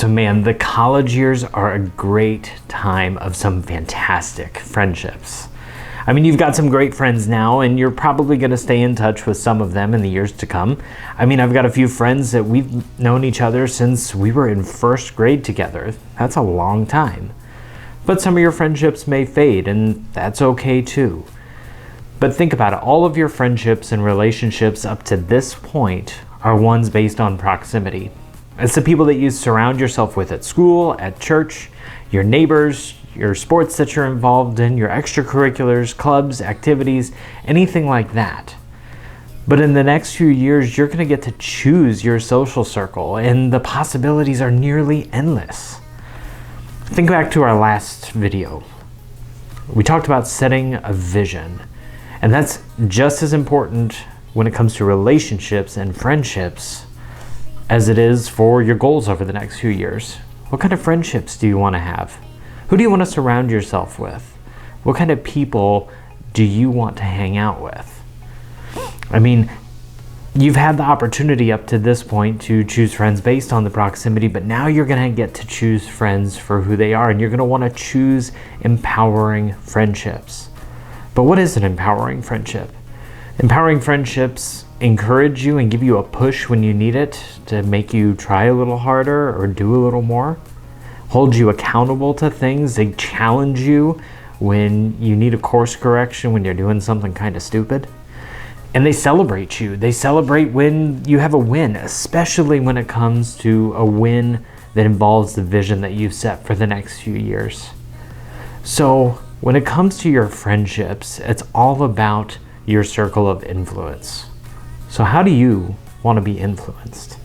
So man, the college years are a great time of some fantastic friendships. I mean, you've got some great friends now, and you're probably going to stay in touch with some of them in the years to come. I mean, I've got a few friends that we've known each other since we were in first grade together. That's a long time. But some of your friendships may fade, and that's okay too. But think about it, all of your friendships and relationships up to this point are ones based on proximity. It's the people that you surround yourself with at school, at church, your neighbors, your sports that you're involved in, your extracurriculars, clubs, activities, anything like that. But in the next few years, you're going to get to choose your social circle, and the possibilities are nearly endless. Think back to our last video. We talked about setting a vision, and that's just as important when it comes to relationships and friendships as it is for your goals over the next few years. What kind of friendships do you want to have? Who do you want to surround yourself with? What kind of people do you want to hang out with? I mean, you've had the opportunity up to this point to choose friends based on the proximity, but now you're going to get to choose friends for who they are, and you're going to want to choose empowering friendships. But what is an empowering friendship? Empowering friendships encourage you and give you a push when you need it to make you try a little harder or do a little more. Hold you accountable to things. They challenge you when you need a course correction, when you're doing something kind of stupid. And they celebrate you. They celebrate when you have a win, especially when it comes to a win that involves the vision that you've set for the next few years. So when it comes to your friendships, it's all about your circle of influence. So how do you want to be influenced?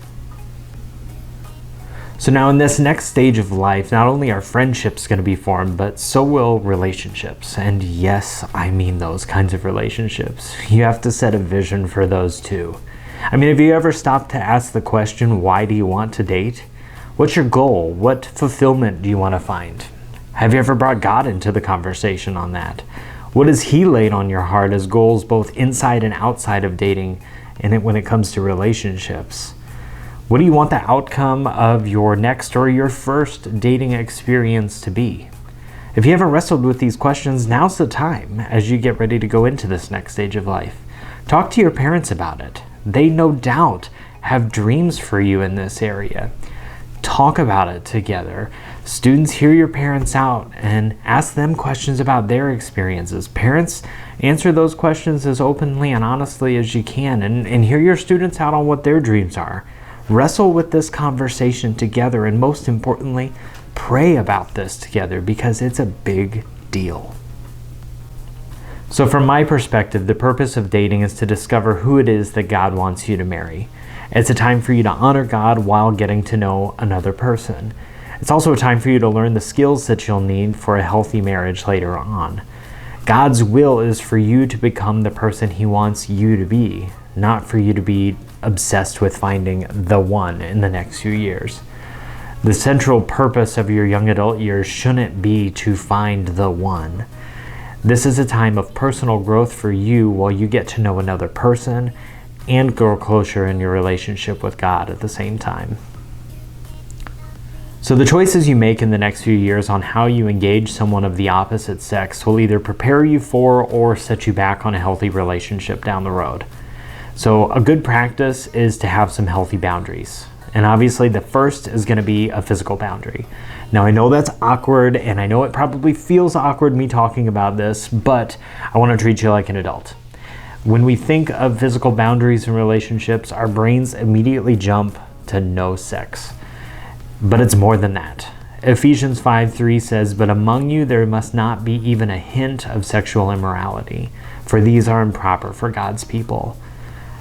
So now in this next stage of life, not only are friendships going to be formed, but so will relationships. And yes, I mean those kinds of relationships. You have to set a vision for those too. I mean, have you ever stopped to ask the question, why do you want to date? What's your goal? What fulfillment do you want to find? Have you ever brought God into the conversation on that? What has He laid on your heart as goals both inside and outside of dating and when it comes to relationships? What do you want the outcome of your next or your first dating experience to be? If you haven't wrestled with these questions, now's the time as you get ready to go into this next stage of life. Talk to your parents about it. They no doubt have dreams for you in this area. Talk about it together. Students, hear your parents out and ask them questions about their experiences. Parents, answer those questions as openly and honestly as you can, and hear your students out on what their dreams are. Wrestle with this conversation together, and most importantly, pray about this together because it's a big deal. So from my perspective, the purpose of dating is to discover who it is that God wants you to marry. It's a time for you to honor God while getting to know another person. It's also a time for you to learn the skills that you'll need for a healthy marriage later on. God's will is for you to become the person He wants you to be, not for you to be obsessed with finding the one in the next few years. The central purpose of your young adult years shouldn't be to find the one. This is a time of personal growth for you while you get to know another person and grow closer in your relationship with God at the same time. So the choices you make in the next few years on how you engage someone of the opposite sex will either prepare you for or set you back on a healthy relationship down the road. So a good practice is to have some healthy boundaries. And obviously the first is going to be a physical boundary. Now I know that's awkward, and I know it probably feels awkward me talking about this, but I want to treat you like an adult. When we think of physical boundaries in relationships, our brains immediately jump to no sex. But it's more than that. Ephesians 5:3 says, "But among you there must not be even a hint of sexual immorality, for these are improper for God's people."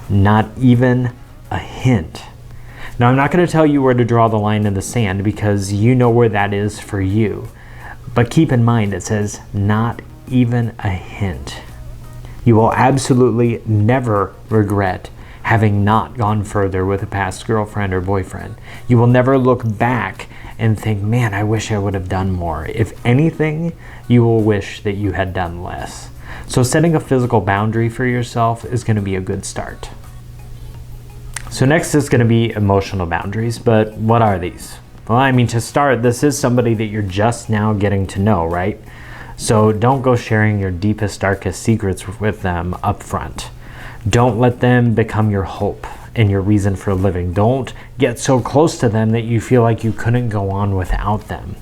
Not even a hint. Now, I'm not going to tell you where to draw the line in the sand because you know where that is for you. But keep in mind, it says not even a hint. You will absolutely never regret having not gone further with a past girlfriend or boyfriend. You will never look back and think, man, I wish I would have done more. If anything, you will wish that you had done less. So setting a physical boundary for yourself is going to be a good start. So next is going to be emotional boundaries, but what are these? Well, I mean, to start, this is somebody that you're just now getting to know, right? So don't go sharing your deepest, darkest secrets with them up front. Don't let them become your hope and your reason for living. Don't get so close to them that you feel like you couldn't go on without them.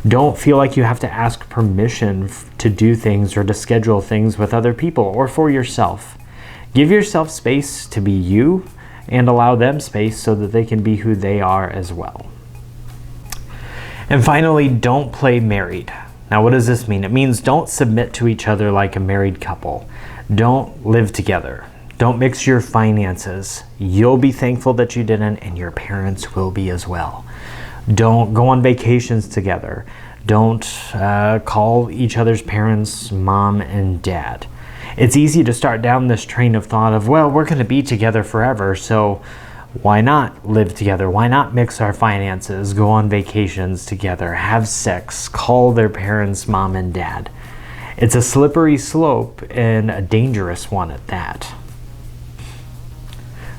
Don't feel like you have to ask permission to do things or to schedule things with other people or for yourself. Give yourself space to be you and allow them space so that they can be who they are as well. And finally, don't play married. Now, what does this mean? It means don't submit to each other like a married couple. Don't live together. Don't mix your finances. You'll be thankful that you didn't, and your parents will be as well. Don't go on vacations together. Don't call each other's parents mom and dad. It's easy to start down this train of thought of, well, we're going to be together forever, so why not live together? Why not mix our finances, go on vacations together, have sex, call their parents mom and dad? It's a slippery slope and a dangerous one at that.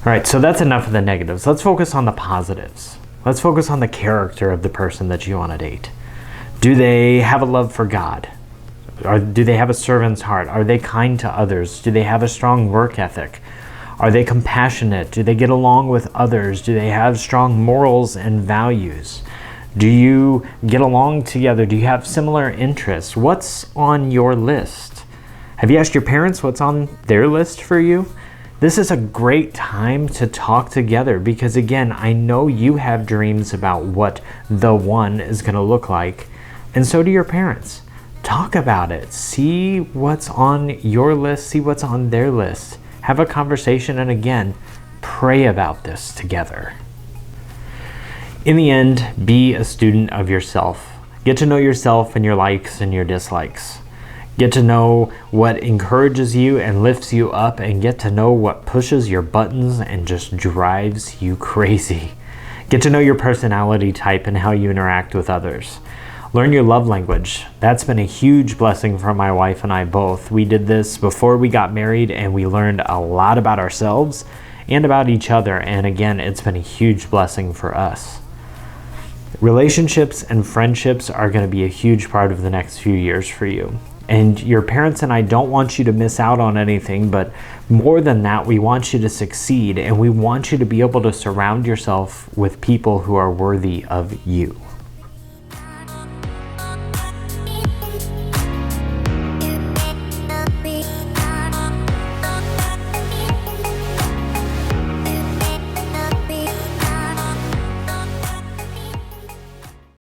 All right, so that's enough of the negatives. Let's focus on the positives. Let's focus on the character of the person that you want to date. Do they have a love for God? Or do they have a servant's heart? Are they kind to others? Do they have a strong work ethic? Are they compassionate? Do they get along with others? Do they have strong morals and values? Do you get along together? Do you have similar interests? What's on your list? Have you asked your parents what's on their list for you? This is a great time to talk together because, again, I know you have dreams about what the one is going to look like, and so do your parents. Talk about it. See what's on your list. See what's on their list. Have a conversation, and again, pray about this together. In the end, be a student of yourself. Get to know yourself and your likes and your dislikes. Get to know what encourages you and lifts you up, and get to know what pushes your buttons and just drives you crazy. Get to know your personality type and how you interact with others. Learn your love language. That's been a huge blessing for my wife and I both. We did this before we got married, and we learned a lot about ourselves and about each other. And again, it's been a huge blessing for us. Relationships and friendships are going to be a huge part of the next few years for you. And your parents and I don't want you to miss out on anything, but more than that, we want you to succeed, and we want you to be able to surround yourself with people who are worthy of you.